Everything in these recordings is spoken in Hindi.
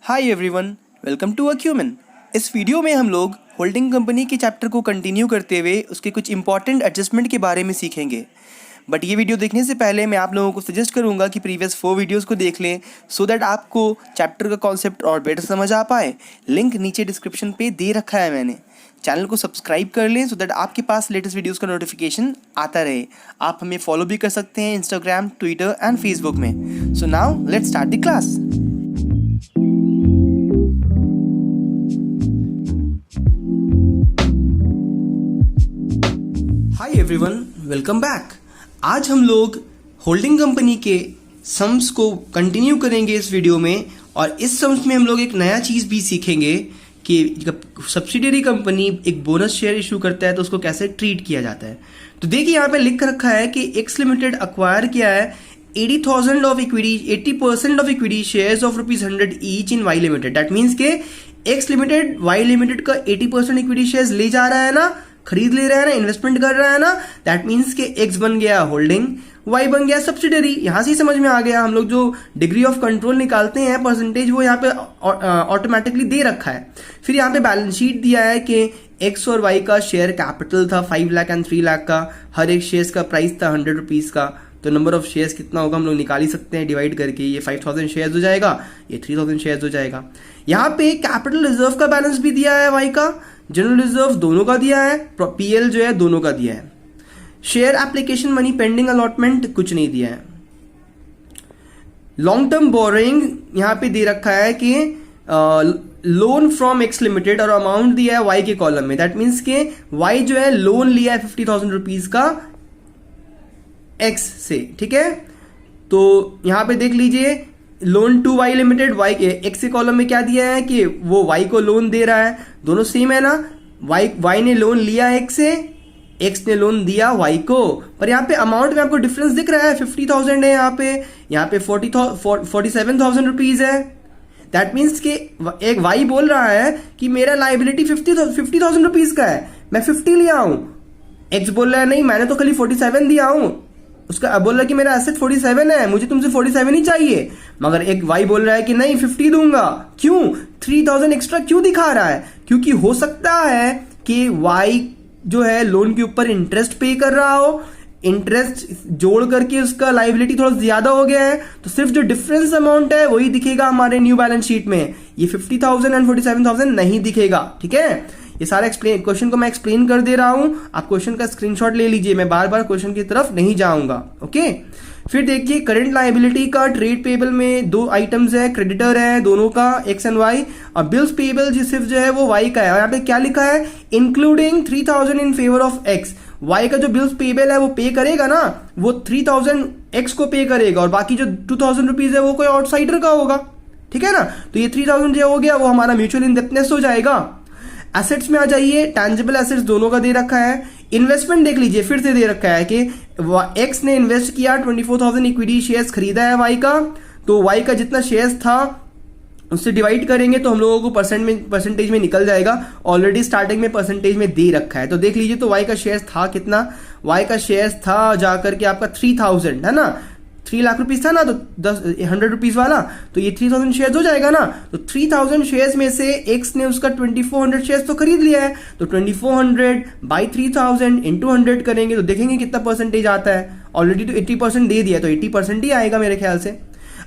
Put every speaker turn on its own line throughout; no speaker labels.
Hi everyone, welcome to Acumen. इस वीडियो में हम लोग होल्डिंग कंपनी के चैप्टर को कंटिन्यू करते हुए उसके कुछ इंपॉर्टेंट एडजस्टमेंट के बारे में सीखेंगे। बट ये वीडियो देखने से पहले मैं आप लोगों को सजेस्ट करूंगा कि प्रीवियस 4 वीडियोस को देख लें सो दैट आपको चैप्टर का कॉन्सेप्ट और बेटर समझ आ पाए। लिंक नीचे डिस्क्रिप्शन पे दे रखा है मैंने। चैनल को सब्सक्राइब कर लें सो दैट आपके पास लेटेस्ट वीडियोस का नोटिफिकेशन आता रहे। आप हमें फॉलो भी कर सकते हैं इंस्टाग्राम, ट्विटर एंड फेसबुक में। So now let's start the class. Hi everyone, welcome back. आज हम लोग होल्डिंग कंपनी के सम्स को कंटिन्यू करेंगे इस वीडियो में, और इस सम्स में हम लोग एक नया चीज़ भी सीखेंगे कि सब्सिडियरी कंपनी एक बोनस शेयर इशू करता है तो उसको कैसे ट्रीट किया जाता है। तो देखिए यहाँ पे लिख रखा है कि एक्स लिमिटेड अक्वायर किया है 80,000 of equity 80% of equity shares of ₹100 each in Y limited. That means के एक्स लिमिटेड वाई लिमिटेड का 80% इक्विटी शेयर्स ले जा रहा है ना, खरीद ले रहा है ना, इन्वेस्टमेंट कर रहा है ना। दैट मीन्स के एक्स बन गया होल्डिंग, वाई बन गया सब्सिडरी। यहां से ही समझ में आ गया। हम लोग जो डिग्री ऑफ कंट्रोल निकालते हैं परसेंटेज, वो यहाँ पे ऑटोमेटिकली दे रखा है। फिर यहाँ पे बैलेंस शीट दिया है कि एक्स और वाई का शेयर कैपिटल था 5 लाख एंड 3 लाख का। हर एक शेयर का प्राइस था 100 रुपीज का। तो नंबर ऑफ शेयर्स कितना होगा हम लोग निकाल ही सकते हैं डिवाइड करके। ये 5,000 शेयर्स हो जाएगा, ये 3,000 शेयर्स हो जाएगा। यहाँ पे कैपिटल रिजर्व का बैलेंस भी दिया है वाई का, जनरल रिजर्व दोनों का दिया है, पीएल जो है दोनों का दिया है। Share application money pending allotment कुछ नहीं दिया है। लॉन्ग टर्म बोरिंग यहां पे दे रखा है कि लोन फ्रॉम एक्स लिमिटेड, और अमाउंट दिया है वाई के कॉलम में। दैट मीन्स के वाई जो है लोन लिया है 50,000 रुपीज का एक्स से, ठीक है। तो यहां पे देख लीजिए loan to Y limited, Y X के कॉलम में क्या दिया है कि वो वाई को लोन दे रहा है। दोनों सेम है ना। वाई ने लोन लिया एक्स से, एक्स ने लोन दिया वाई को। पर यहाँ पे अमाउंट में आपको डिफरेंस दिख रहा है, 50,000 है यहाँ पे 47,000 रुपीज है। दैट मीन्स के एक वाई बोल रहा है कि मेरा लाइबिलिटी 50,000 रुपीज का है, मैं 50 लिया हूं। एक्स बोल रहा है नहीं, मैंने तो खाली 47 दिया हूं। उसका बोल रहा है कि मेरा एसेट 47 है, मुझे तुमसे 47 ही चाहिए। मगर एक वाई बोल रहा है कि नहीं 50 दूंगा। क्यों 3,000 एक्स्ट्रा क्यों दिखा रहा है? क्योंकि हो सकता है कि वाई जो है लोन के ऊपर इंटरेस्ट पे कर रहा हो, इंटरेस्ट जोड़ करके उसका लाइबिलिटी थोड़ा ज्यादा हो गया है, तो सिर्फ जो डिफरेंस अमाउंट है वही दिखेगा हमारे न्यू बैलेंस शीट में। ये 50,000 एंड 47,000 नहीं दिखेगा, ठीक है। ये सारा क्वेश्चन को मैं एक्सप्लेन कर दे रहा हूं, आप क्वेश्चन का स्क्रीनशॉट ले लीजिए। मैं बार बार क्वेश्चन की तरफ नहीं जाऊंगा, ओके। फिर देखिए करंट लायबिलिटी का ट्रेड पेबल में 2 आइटम्स है, क्रेडिटर है दोनों का एक्स एंड वाई, और बिल्स पेबल सिर्फ जो है वो वाई का है। और यहाँ पे क्या लिखा है, including 3,000 in favour of X. Y का जो बिल्स पेबल है वो पे करेगा ना, वो 3,000 एक्स को पे करेगा, और बाकी जो 2,000 रुपीज है वो कोई आउटसाइडर का होगा, ठीक है ना। तो ये 3,000 जो हो गया वो हमारा म्यूचुअल इंडेप्टनेस हो जाएगा। एसेट्स में आ जाइए, टैंजिबल एसेट्स दोनों का दे रखा है। इन्वेस्टमेंट देख लीजिए, फिर से दे रखा है कि एक्स ने इन्वेस्ट किया 24,000 इक्विटी शेयर्स खरीदा है वाई का। तो वाई का जितना शेयर्स था उससे डिवाइड करेंगे तो हम लोगों को परसेंटेज में निकल जाएगा। ऑलरेडी स्टार्टिंग में परसेंटेज में दे रखा है। तो देख लीजिए, तो वाई का शेयर्स था कितना, वाई का शेयर्स था जाकर के आपका 3,000 है ना, 3 लाख रुपीज था ना, तो 100 रुपीज वाला, तो ये 3,000 शेयर्स हो जाएगा ना। तो 3,000 शेयर्स में से एक्स ने उसका 2,400 शेयर्स तो खरीद लिया है, तो 2,400 बाई 3,000 इंटू 100 करेंगे तो देखेंगे कितना परसेंटेज आता है। ऑलरेडी तो 80% दे दिया, तो 80% ही आएगा मेरे ख्याल से।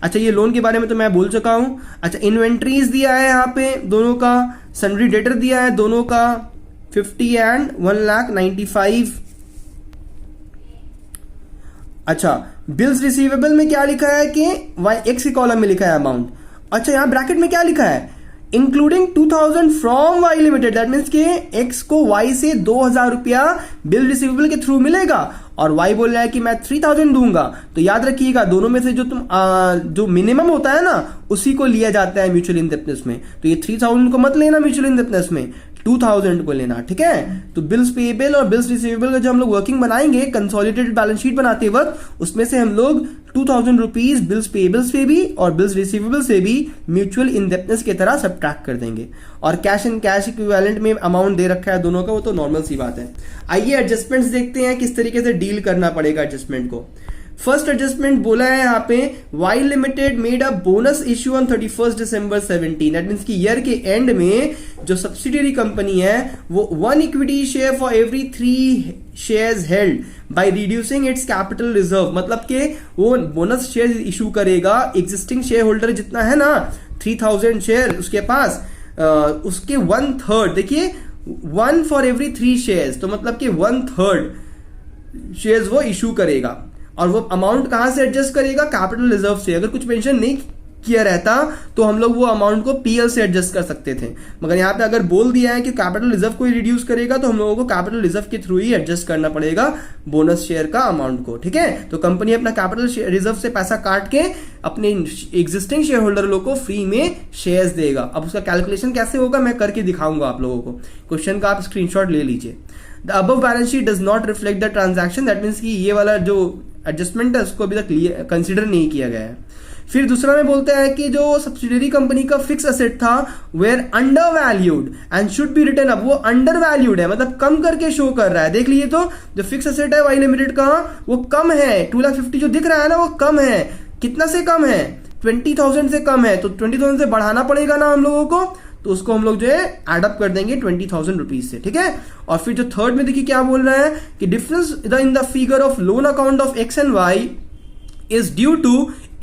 अच्छा, ये लोन के बारे में तो मैं बोल चुका हूं। अच्छा, इन्वेंट्रीज दिया है यहाँ पे दोनों का, सन्ड्री डेटर दिया है दोनों का 50 एंड 1,95,000। अच्छा, बिल्स रिसीवेबल में क्या लिखा है कि वाई एक्स के कॉलम में लिखा है अमाउंट। अच्छा, यहां ब्रैकेट में क्या लिखा है, including 2,000 from Y limited. That means के एक्स को वाई से 2,000 रुपया बिल रिसीवेबल के थ्रू मिलेगा, और वाई बोल रहा है कि मैं 3,000 दूंगा। तो याद रखिएगा, दोनों में से जो मिनिमम होता है ना उसी को लिया जाता है म्यूचुअल इंडेप्टनेस में। तो ये 3,000 को मत लेना म्यूचुअल इंडेप्टनेस में, 2,000 को लेना, ठीक है। तो बिल्स पेबल और बिल्स रिसीवेबल का जो हम लोग वर्किंग बनाएंगे कंसोलिडेटेड बैलेंस शीट बनाते वक्त, उसमें से हम लोग 2,000 रुपीज बिल्स पेबल्स से भी और बिल्स रिसीवेबल से भी म्यूचुअल इंडेप्टनेस की तरह सब्ट्रैक्ट कर देंगे। और कैश एंड कैश इक्विवेलेंट में अमाउंट दे रखा है दोनों का, वो तो नॉर्मल सी बात है। आइए एडजस्टमेंट्स देखते हैं किस तरीके से डील करना पड़ेगा एडजस्टमेंट को। फर्स्ट एडजस्टमेंट बोला है यहाँ पे, Y limited made a bonus issue on 31 December 17। That means कि ईयर के एंड में जो सब्सिडियरी कंपनी है वो 1 equity share for every 3 shares held by reducing its capital reserve. मतलब कि वो बोनस शेयर इशू करेगा एग्जिस्टिंग शेयर होल्डर जितना है ना 3000 शेयर उसके पास, उसके 1/3, देखिए 1 फॉर एवरी 3 शेयर्स, तो मतलब कि 1/3 शेयर्स वो इशू करेगा। और वो अमाउंट कहां से एडजस्ट करेगा? कैपिटल रिजर्व से। अगर कुछ मेंशन नहीं किया रहता तो हम लोग वो अमाउंट को पीएल से एडजस्ट कर सकते थे, मगर यहाँ पे अगर बोल दिया है कि कैपिटल रिजर्व को ही रिड्यूस करेगा तो हम लोगों को कैपिटल रिजर्व के थ्रू ही एडजस्ट करना पड़ेगा बोनस शेयर का अमाउंट को। ठीक है, तो कंपनी अपना कैपिटल रिजर्व से पैसा काट के अपने एग्जिस्टिंग शेयर होल्डर लोग को फ्री में शेयर्स देगा। अब उसका कैलकुलेशन कैसे होगा मैं करके दिखाऊंगा आप लोगों को। क्वेश्चन का आप स्क्रीनशॉट ले लीजिए। The above balance sheet does not reflect the transaction. That means कि ये वाला जो एडजस्टमेंट है उसको अभी तक कंसिडर नहीं किया गया है। फिर दूसरा में बोलते हैं कि जो सब्सिडियरी कंपनी का फिक्स एसेट था were undervalued and should be written up. वो अंडर वैल्यूड है, मतलब कम करके शो कर रहा है। देख लीजिए तो जो फिक्स एसेट है वाई लिमिटेड का वो कम है, 2,50,000 जो दिख रहा है ना वो कम है। कितना से कम है? 20,000 से कम है, तो 20,000 से बढ़ाना पड़ेगा ना हम लोगों को, तो उसको हम लोग जो है एडअप कर देंगे 20,000 रुपीज से। ठीक है, और फिर जो थर्ड में देखिए क्या बोल रहा है कि difference in the figure of loan account of X and Y is due to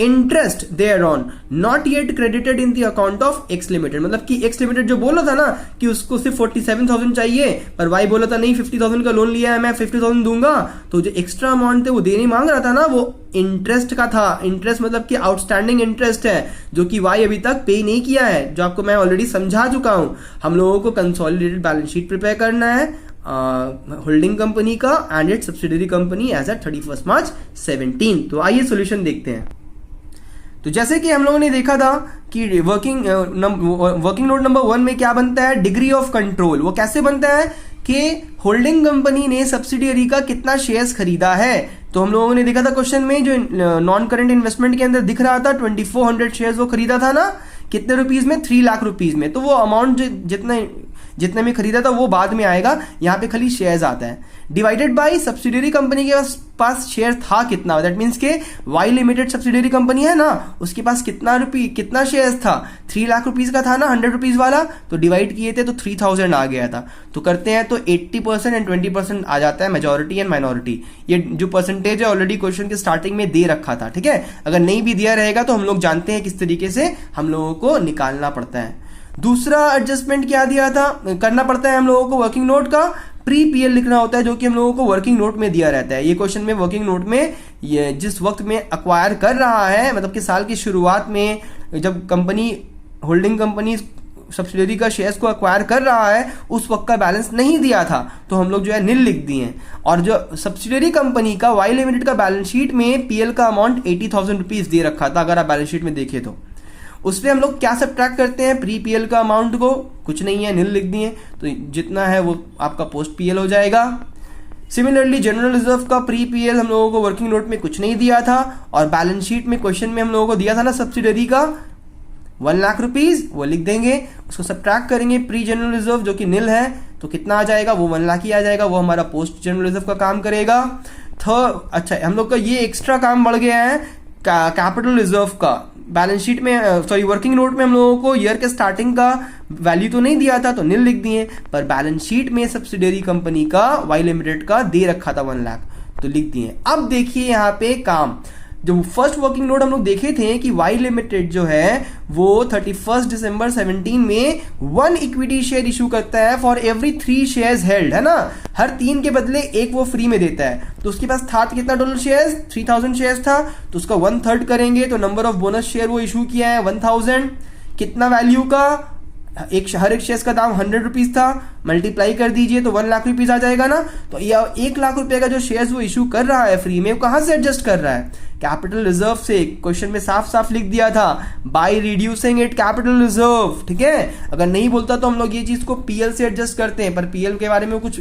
interest thereon not yet credited in the account of X Limited। मतलब कि X Limited जो बोला था ना कि उसको सिर्फ 47,000 चाहिए, पर Y बोला था नहीं 50,000 का लोन लिया है मैं 50,000 दूंगा, तो जो एक्स्ट्रा अमाउंट थे वो देने मांग रहा था ना वो इंटरेस्ट का था। इंटरेस्ट मतलब कि आउटस्टैंडिंग इंटरेस्ट है जो कि Y अभी तक पे नहीं किया है, जो आपको मैं ऑलरेडी समझा चुका हूं। हम लोगों को कंसोलिडेटेड बैलेंस शीट प्रिपेयर करना है होल्डिंग कंपनी का and it subsidiary company as at 31 March 17। तो आइए सॉल्यूशन देखते हैं। तो जैसे कि हम लोगों ने देखा था कि वर्किंग नोट नंबर 1 में क्या बनता है? Degree of control. वो कैसे बनता है कि होल्डिंग कंपनी ने सब्सिडियरी का कितना शेयर्स खरीदा है। तो हम लोगों ने देखा था क्वेश्चन में जो नॉन करंट इन्वेस्टमेंट के अंदर दिख रहा था 2400 शेयर्स वो खरीदा था ना, कितने रुपीज में? 3 लाख रुपीज में। तो वो अमाउंट जितने में खरीदा था वो बाद में आएगा, यहाँ पे खाली शेयर्स आता है। डिवाइडेड बाय सब्सिडियरी कंपनी के पास शेयर था कितना, दैट मीन्स के वाई लिमिटेड सब्सिडियरी कंपनी है ना उसके पास कितना शेयर्स था? 3 लाख रुपीज का था ना 100 रुपीज वाला, तो डिवाइड किए थे तो 3000 आ गया था। तो करते हैं तो 80% एंड 20% आ जाता है, मेजोरिटी एंड माइनॉरिटी। ये जो परसेंटेज है ऑलरेडी क्वेश्चन के स्टार्टिंग में दे रखा था। ठीक है, अगर नहीं भी दिया रहेगा तो हम लोग जानते हैं किस तरीके से हम लोगों को निकालना पड़ता है। दूसरा एडजस्टमेंट क्या दिया था, करना पड़ता है हम लोगों को वर्किंग नोट का प्री पीएल लिखना होता है, जो कि हम लोगों को वर्किंग नोट में दिया रहता है। ये क्वेश्चन में वर्किंग नोट में ये जिस वक्त में अक्वायर कर रहा है, मतलब कि साल की शुरुआत में जब कंपनी होल्डिंग कंपनी सब्सिडियरी का शेयर्स को अक्वायर कर रहा है उस वक्त का बैलेंस नहीं दिया था, तो हम लोग जो है नील लिख दिए। और जो सब्सिडियरी कंपनी का वाई लिमिटेड का बैलेंस शीट में पीएल का अमाउंट 80,000 रुपीज दे रखा था, अगर आप बैलेंस शीट में देखें तो उसमें हम लोग क्या सब्ट्रैक्ट करते हैं? प्री पीएल का अमाउंट को, कुछ नहीं है नील लिख दिए, तो जितना है वो आपका पोस्ट पीएल हो जाएगा। सिमिलरली जनरल रिजर्व का प्री पीएल हम लोगों को वर्किंग नोट में कुछ नहीं दिया था, और बैलेंस शीट में क्वेश्चन में हम लोगों को दिया था ना सब्सिडियरी का 1 लाख रुपीज, वो लिख देंगे। उसको सब्ट्रैक्ट करेंगे प्री जनरल रिजर्व जो कि नील है, तो कितना आ जाएगा? वो 1 लाख ही आ जाएगा, वो हमारा पोस्ट जनरल रिजर्व का काम करेगा। अच्छा हम लोग का ये एक्स्ट्रा काम बढ़ गया है कैपिटल रिजर्व का। बैलेंस शीट में वर्किंग नोट में हम लोगों को ईयर के स्टार्टिंग का वैल्यू तो नहीं दिया था तो नील लिख दिए, पर बैलेंस शीट में सब्सिडियरी कंपनी का वाई लिमिटेड का दे रखा था 1 लाख, तो लिख दिए। अब देखिए यहाँ पे काम, जो फर्स्ट वर्किंग नोट हम लोग देखे थे कि वाई लिमिटेड जो है वो 31 दिसंबर 17 में 1 इक्विटी शेयर इशू करता है फॉर एवरी 3 शेयर्स हेल्ड, है ना, हर 3 के बदले एक वो फ्री में देता है। तो उसके पास था कितना टोटल शेयर्स? 3000 शेयर्स था, तो उसका 1/3 करेंगे तो नंबर ऑफ बोनस शेयर वो इशू किया है 1000। कितना वैल्यू का? हर एक शेयर का दाम 100 रुपीज था, मल्टीप्लाई कर दीजिए तो 1 लाख रुपीज आ जाएगा ना। तो यह 1 लाख रुपए का जो शेयर्स वो इशू कर रहा है फ्री में, वो कहां से एडजस्ट कर रहा है? कैपिटल रिजर्व से। क्वेश्चन में साफ साफ लिख दिया था by reducing it capital reserve. ठीक है, अगर नहीं बोलता तो हम लोग ये चीज को पीएल से एडजस्ट करते हैं, पर पीएल के बारे में कुछ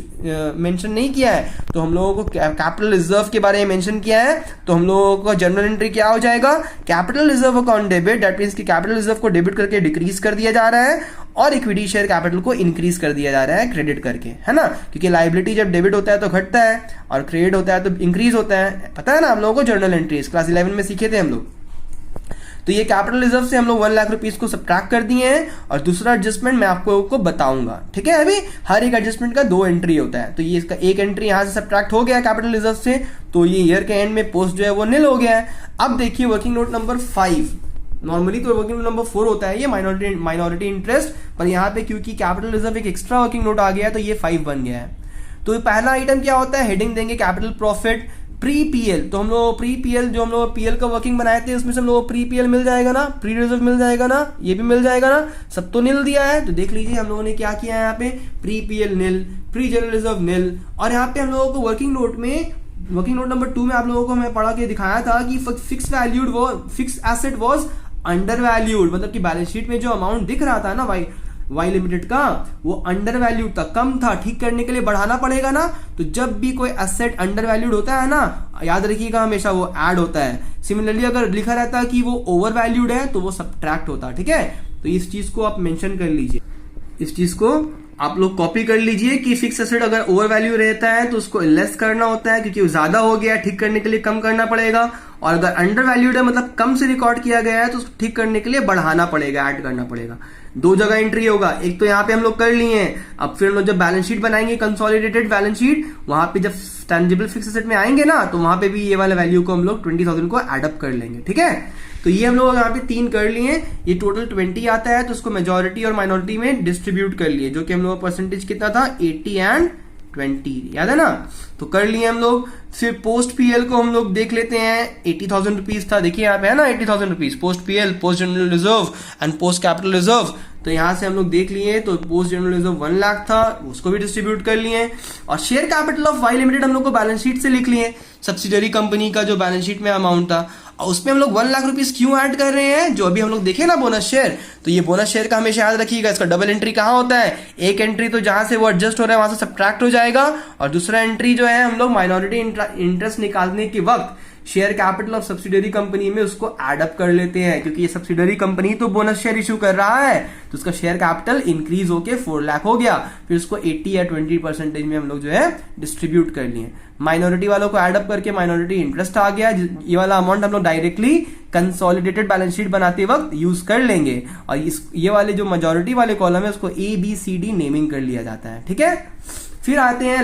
मेंशन नहीं किया है, तो हम लोगों को कैपिटल रिजर्व के बारे में मेंशन किया है। तो हम लोगों का जनरल एंट्री क्या हो जाएगा? Capital reserve account debit, that means कि कैपिटल रिजर्व को डेबिट करके डिक्रीज कर दिया जा रहा है, और इक्विटी शेयर कैपिटल को इंक्रीज कर दिया जा रहा है क्रेडिट करके, है ना, क्योंकि लाइबिलिटी जब डेबिट होता है तो घटता है और क्रेडिट होता है तो इंक्रीज होता है। पता है ना आप लोगों को, जर्नल एंट्रीज क्लास 11 में सीखे थे हम लोग। तो ये कैपिटल रिजर्व से हम लोग 1 लाख रुपीज को सब्ट्रैक्ट कर दिए हैं और दूसरा एडजस्टमेंट मैं आपको बताऊंगा, ठीक है। अभी हर एक एडजस्टमेंट का 2 एंट्री होता है, तो ये इसका एक एंट्री यहां से सब्ट्रैक्ट हो गया कैपिटल रिजर्व से, तो ये ईयर के एंड में पोस्ट जो है वो निल हो गया है। अब देखिए वर्किंग नोट नंबर 5, नॉर्मली तो वर्किंग नोट नंबर 4 होता है ये माइनॉरिटी इंटरेस्ट, पर यहाँ पे क्योंकि कैपिटल रिजर्व एक एक्स्ट्रा वर्किंग नोट आ गया है तो ये 5 बन गया है। तो पहला आइटम क्या होता है, हेडिंग देंगे कैपिटल प्रॉफिट प्री पीएल। तो हम लोग प्री पीएल जो हम लोग पीएल का वर्किंग बनाए थे उसमें से हम लोग प्री पीएल मिल जाएगा ना, प्री रिजर्व मिल जाएगा ना, ये भी मिल जाएगा ना, सब तो निल दिया है। तो देख लीजिए हम लोगों ने क्या किया है, यहाँ पे प्री पीएल निल, प्री जनरल रिजर्व निल, और यहाँ पे हम लोगों को वर्किंग नोट में, वर्किंग नोट नंबर 2 में आप लोगों को मैं पढ़ा के दिखाया था कि fix asset was under valued, मतलब कि बैलेंस शीट में जो अमाउंट दिख रहा था ना वाई लिमिटेड का, वो अंडर वैल्यूड था, कम था, ठीक करने के लिए बढ़ाना पड़ेगा ना। तो जब भी कोई एसेट अंडर वैल्यूड होता है ना, याद रखिएगा हमेशा वो ऐड होता है। सिमिलरली अगर लिखा रहता है कि वो ओवर वैल्यूड है तो वो सब्ट्रैक्ट होता है, ठीक है। तो इस चीज को आप मेंशन कर लीजिए, इस चीज को आप लोग कॉपी कर लीजिए कि फिक्स एसेट अगर ओवर वैल्यू रहता है तो उसको लेस करना होता है, क्योंकि वो ज्यादा हो गया, ठीक करने के लिए कम करना पड़ेगा। और अगर अंडर वैल्यूड है मतलब कम से रिकॉर्ड किया गया है तो उसको ठीक करने के लिए बढ़ाना पड़ेगा, ऐड करना पड़ेगा। 2 जगह एंट्री होगा, एक तो यहाँ पे हम लोग कर लिए हैं। अब फिर हम लोग जब बैलेंस शीट बनाएंगे कंसोलिडेटेड बैलेंस शीट, वहां पे जब टैंजिबल फिक्स एसेट में आएंगे ना तो वहां पे भी ये वाला वैल्यू को हम लोग 20,000 को एडअप कर लेंगे, ठीक है। तो ये हम लोग यहाँ पे 3 कर लिए, ये टोटल 20 आता है, तो उसको मेजॉरिटी और माइनॉरिटी में डिस्ट्रीब्यूट कर लिए, जो कि हम लोग का परसेंटेज कितना था 80 एंड 20, याद है ना। तो कर लिए हम लोग। फिर पोस्ट पीएल को हम लोग देख लेते हैं, 80,000 रुपीज था, देखिए यहाँ पे है ना 80,000 rupees post PL, post general reserve and post capital reserve. तो यहां से हम लोग देख लिए, तो पोस्ट जनरल रिजर्व 1 लाख था, उसको भी डिस्ट्रीब्यूट कर लिए। और share capital of Y limited हम लोग को बैलेंस शीट से लिख लिए, सब्सिडरी कंपनी का जो बैलेंस शीट में अमाउंट था, और उसमें हम लोग 1 लाख रुपीज क्यों ऐड कर रहे हैं, जो अभी हम लोग देखे ना बोनस शेयर, तो ये बोनस शेयर का हमेशा याद रखिएगा, इसका डबल एंट्री कहां होता है, एक एंट्री तो जहां से वो एडजस्ट हो रहा है वहां से सब्ट्रैक्ट हो जाएगा, और दूसरा एंट्री जो है हम लोग माइनॉरिटी इंटरेस्ट निकालने के वक्त share capital of subsidiary company में उसको एडअप कर लेते हैं, क्योंकि ये सब्सिडरी कंपनी तो बोनस शेयर इशू कर रहा है, तो उसका शेयर कैपिटल इंक्रीज होके 4 लाख हो गया, फिर उसको 80 या 20% में हम लोग जो है डिस्ट्रीब्यूट कर लिए। माइनॉरिटी वालों को एडअप करके माइनॉरिटी इंटरेस्ट आ गया, ये वाला अमाउंट हम लोग डायरेक्टली कंसोलिडेटेड बैलेंस शीट बनाते वक्त यूज कर लेंगे, और ये वाले जो मेजॉरिटी वाले कॉलम है उसको ABCD नेमिंग कर लिया जाता है, ठीक है। फिर आते हैं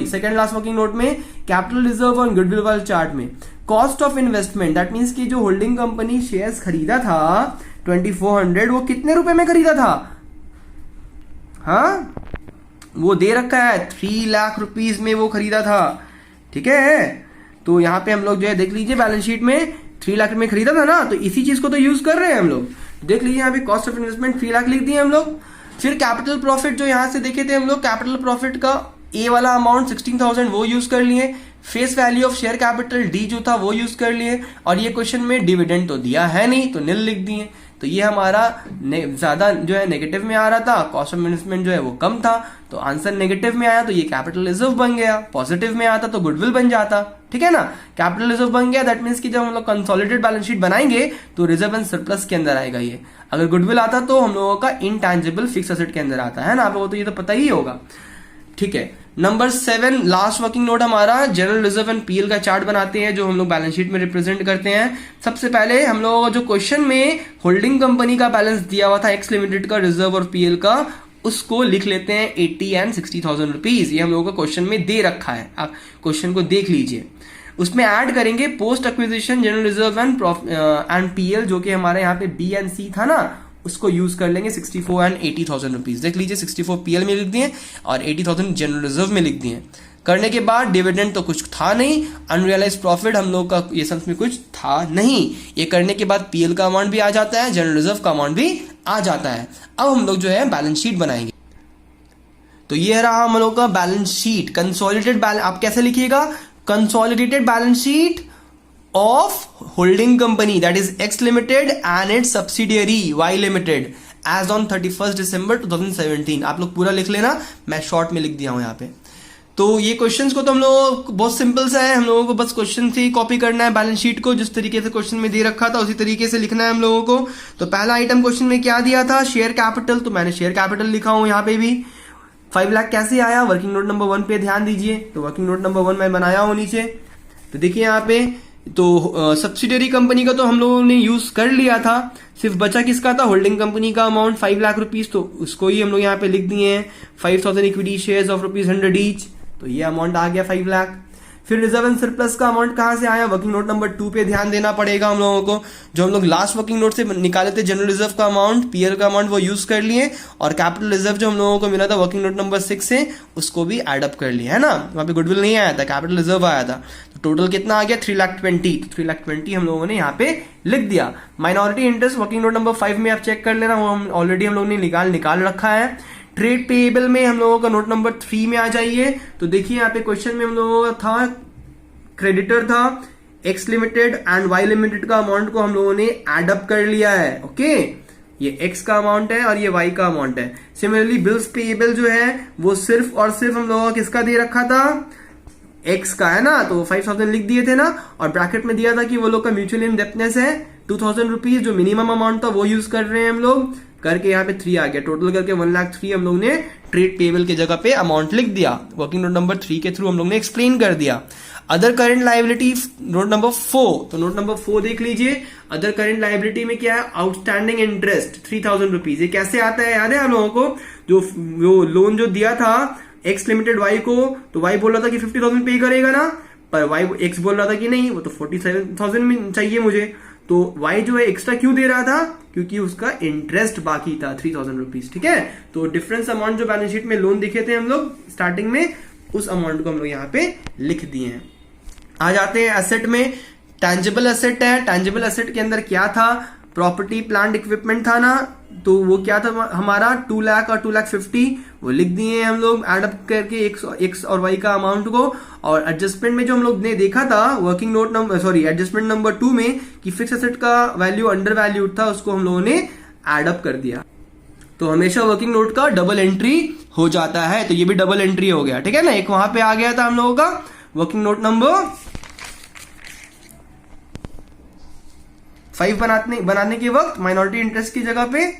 सेकंड लास्ट वर्किंग नोट में, कैपिटल रिजर्व और गुडविल वाले चार्ट में cost of investment, that means कि जो होल्डिंग कंपनी शेयर्स खरीदा था 2400, वो कितने रुपए में खरीदा था, हाँ वो दे रखा है 3 लाख रुपीज में वो खरीदा था, ठीक है। तो यहां पे हम लोग जो है देख लीजिए बैलेंस शीट में 3 लाख में खरीदा था ना, तो इसी चीज को तो यूज कर रहे हैं हम लोग। देख लीजिए यहाँ पे कॉस्ट ऑफ इन्वेस्टमेंट 3 लाख लिख दिए हम लोग। फिर कैपिटल प्रॉफिट जो यहां से देखे थे हम लोग, कैपिटल प्रॉफिट का ए वाला अमाउंट 16,000 वो यूज कर लिए, face value of share capital D जो था वो यूज कर लिए, और ये क्वेश्चन में डिविडेंड तो दिया है नहीं तो निल लिख दिए। तो ये हमारा ज्यादा जो है नेगेटिव में आ रहा था, कॉस्ट ऑफ इन्वेस्टमेंट जो है वो कम था, तो आंसर नेगेटिव में आया, तो ये कैपिटल रिजर्व बन गया। पॉजिटिव में आता तो गुडविल बन जाता, ठीक है ना। कैपिटल रिजर्व बन गया, दैट मीन्स कि जब हम लोग कंसोलिडेटेड बैलेंस शीट बनाएंगे तो रिजर्व एंड सरप्लस के अंदर आएगा ये। अगर गुडविल आता तो हम लोगों का इंटैंजिबल फिक्स एसेट के अंदर आता है ना, आप लोगों को तो ये तो पता ही होगा, ठीक है। नंबर 7 लास्ट वर्किंग नोट हमारा जनरल रिजर्व एंड पीएल का चार्ट बनाते हैं, जो हम लोग बैलेंस शीट में रिप्रेजेंट करते हैं। सबसे पहले हम लोगों का जो क्वेश्चन में होल्डिंग कंपनी का बैलेंस दिया हुआ था एक्स लिमिटेड का, रिजर्व और पीएल का, उसको लिख लेते हैं 80 एंड 60,000 रुपीज। ये हम लोगों का क्वेश्चन में दे रखा है, आप क्वेश्चन को देख लीजिए। उसमें ऐड करेंगे post acquisition general reserve and PL, जो कि हमारे यहाँ पे बी एंड सी था ना, उसको यूज कर लेंगे 64 एंड 80,000 रुपीज। देख लीजिए 64 पीएल में लिख दिए और 80,000 जनरल रिजर्व में लिख दिए। करने के बाद डिविडेंड तो कुछ था नहीं, अनरियलाइज प्रॉफिट हम लोग का ये सब में कुछ था नहीं। ये करने के बाद पीएल का अमाउंट भी आ जाता है, जनरल रिजर्व का अमाउंट भी आ जाता है। अब हम लोग जो है बैलेंस शीट बनाएंगे। तो ये रहा हम लोग का बैलेंस शीट, कंसोलिडेटेड बैलेंस। आप कैसे लिखिएगा, consolidated balance sheet of holding company, that is X Limited and its subsidiary Y Limited as on 31st December 2017। आप लोग पूरा लिख लेना, मैं शॉर्ट में लिख दिया हूं यहाँ पे। तो ये क्वेश्चंस को तो हम लोग बहुत सिंपल सा है, हम लोगों को बस क्वेश्चन से कॉपी करना है बैलेंस शीट को, जिस तरीके से क्वेश्चन में दे रखा था उसी तरीके से लिखना है हम लोगों को। तो पहला आइटम क्वेश्चन में क्या दिया था, शेयर कैपिटल, तो मैंने शेयर कैपिटल लिखा हूं यहाँ पे भी। 5 लाख कैसे आया, वर्किंग नोट नंबर 1 पे ध्यान दीजिए। तो वर्किंग नोट नंबर 1 मैं बनाया हूं नीचे। तो देखिए यहाँ पे तो सब्सिडरी कंपनी का तो हम लोगों ने यूज कर लिया था, सिर्फ बचा किसका था, होल्डिंग कंपनी का अमाउंट 5 लाख रुपीज, तो उसको ही हम लोग यहाँ पे लिख दिए हैं 5000 इक्विटी शेयर्स ऑफ ₹100 ईच, तो ये अमाउंट आ गया 5 लाख। फिर रिजर्व एंड सरप्लस का अमाउंट कहां से आया, वर्किंग नोट नंबर 2 पे ध्यान देना पड़ेगा हम लोगों को। जो हम लोग लास्ट वर्किंग नोट से निकाले थे जनरल रिजर्व का अमाउंट, पीयर का अमाउंट, वो यूज कर लिए, और कैपिटल रिजर्व जो हम लोगों को मिला था वर्किंग नोट नंबर 6 से, उसको भी एड अप कर लिया है ना। वहां पे गुडविल नहीं आया था, कैपिटल रिजर्व आया था। तो टोटल कितना आ गया 3,20,000, तो 3,20,000 हम लोगों ने यहाँ पे लिख दिया। Minority interest working note number 5 में आप चेक कर लेना, वो हम ऑलरेडी हम लोगों ने निकाल रखा है। ट्रेड पेएबल में हम लोगों का नोट नंबर 3 में आ जाइए। तो देखिए यहाँ पे क्वेश्चन में हम लोगों का था, क्रेडिटर था X limited and Y limited का अमाउंट को हम लोगों ने एड अप कर लिया है। ओके, ये एक्स का अमाउंट है और ये वाई का अमाउंट है। सिमिलरली बिल्स पेएबल जो है वो सिर्फ और सिर्फ हम लोगों का किसका दे रखा था, एक्स का है ना, तो 5000 लिख दिए थे ना, और ब्रैकेट में दिया था कि वो लोग का म्यूचुअल इंडेप्टनेस है 2000 रुपीज, जो मिनिमम अमाउंट था वो यूज कर रहे हैं हम लोग, करके यहाँ पे 3 आ गया। टोटल करके 1,03,000 हम लोग ने ट्रेड पेएबल के जगह पे अमाउंट लिख दिया, वर्किंग नोट नंबर 3 के थ्रू हम लोग ने एक्सप्लेन कर दिया। Other current liability note number 4, तो नोट नंबर 4 देख लीजिए। अदर करंट लायबिलिटी में क्या है, आउटस्टैंडिंग इंटरेस्ट 3000 रुपीज। ये कैसे आता है, याद है हम लोगों को, जो लोन जो दिया था एक्स लिमिटेड वाई को, तो वाई बोल रहा था कि 50,000 पे करेगा ना, पर वाई एक्स बोल रहा था कि नहीं, वो तो 47,000 में चाहिए मुझे। तो वाई जो है एक्स्ट्रा क्यों दे रहा था, क्योंकि उसका इंटरेस्ट बाकी था 3000 रुपीज। ठीक है, तो डिफरेंस अमाउंट जो बैलेंस शीट में लोन दिखे थे हम लोग स्टार्टिंग में, उस अमाउंट को हम लोग यहाँ पे लिख दिए हैं। आ जाते हैं एसेट में। टैंजिबल एसेट है, टैंजिबल एसेट के अंदर क्या था, प्रॉपर्टी प्लांट इक्विपमेंट था ना, तो वो क्या था हमारा 2 लाख और 2,50,000 वो लिख दिए हम लोग एड अप करके एक्स और वाई का अमाउंट को। और एडजस्टमेंट में जो हम लोग ने देखा था working note number adjustment number 2 में कि फिक्स एसेट का वैल्यू अंडर वैल्यूड था, उसको हम लोगों ने एड अप कर दिया। तो हमेशा वर्किंग नोट का डबल एंट्री हो जाता है, तो ये भी डबल एंट्री हो गया। ठीक है ना, एक वहां पे आ गया था हम लोगों का वर्किंग नोट नंबर 5 बनाने के वक्त माइनॉरिटी इंटरेस्ट की जगह पे,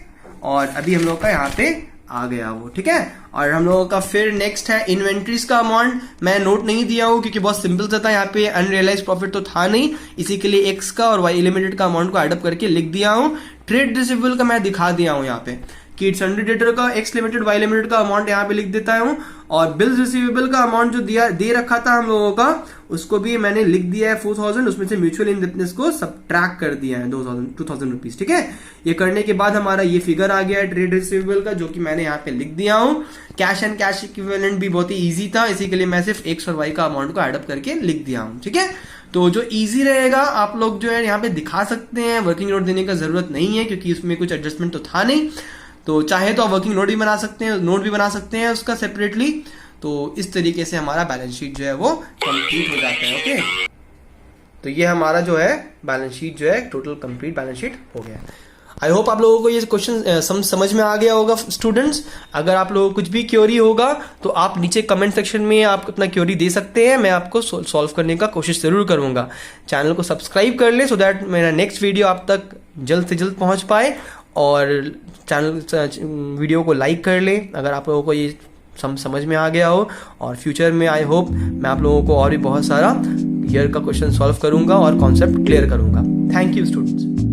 और अभी हम लोग का यहाँ पे आ गया वो। ठीक है, और हम लोगों का फिर नेक्स्ट है इन्वेंट्रीज का अमाउंट। मैं नोट नहीं दिया हूं क्योंकि बहुत सिंपल सा था, यहाँ पे अनरियलाइज प्रॉफिट तो था नहीं, इसी के लिए एक्स का और वाई लिमिटेड का अमाउंट को एडअप करके लिख दिया हूं। ट्रेड रिसीवेबल का मैं दिखा दिया हूं यहाँ पे कि सन्ड्री डेटर का एक्स लिमिटेड वाई लिमिटेड का अमाउंट यहाँ पे लिख देता हूं, और बिल्स रिसीवेबल का अमाउंट जो दे रखा था हम लोगों का, उसको भी मैंने लिख दिया है 4000, उसमें से म्यूचुअल इंडेप्टनेस को सबट्रैक्ट कर दिया है 2,000 रुपीज। ठीक है, ये करने के बाद हमारा ये फिगर आ गया है ट्रेड रिसीवेबल का, जो कि मैंने यहाँ पे लिख दिया हूं। कैश एंड कैश इक्विवेलेंट भी बहुत ही ईजी था, इसी के लिए मैं सिर्फ एक्स और वाई का अमाउंट को एडअप करके लिख दिया हूं। ठीक है, तो जो इजी रहेगा आप लोग जो है यहाँ पे दिखा सकते हैं, वर्किंग नोट देने का जरूरत नहीं है क्योंकि उसमें कुछ एडजस्टमेंट तो था नहीं। तो चाहे तो आप वर्किंग नोट भी बना सकते हैं, नोट भी बना सकते हैं उसका सेपरेटली। तो इस तरीके से हमारा बैलेंस शीट जो है वो कंप्लीट हो जाता है। ओके, तो ये हमारा जो है बैलेंस शीट जो है टोटल कंप्लीट बैलेंस शीट हो गया। आई होप आप लोगों को ये क्वेश्चन समझ में आ गया होगा स्टूडेंट्स। अगर आप लोगों को कुछ भी क्वेरी होगा तो आप नीचे कमेंट सेक्शन में आप अपना क्वेरी दे सकते हैं, मैं आपको सॉल्व करने का कोशिश जरूर करूंगा। चैनल को सब्सक्राइब कर ले सो दैट मेरा नेक्स्ट वीडियो आप तक जल्द से जल्द पहुंच पाए, और चैनल वीडियो को लाइक कर ले अगर आप लोगों को ये समझ में आ गया हो। और फ्यूचर में आई होप मैं आप लोगों को और भी बहुत सारा ईयर का क्वेश्चन सॉल्व करूंगा और कॉन्सेप्ट क्लियर करूंगा। Thank you students.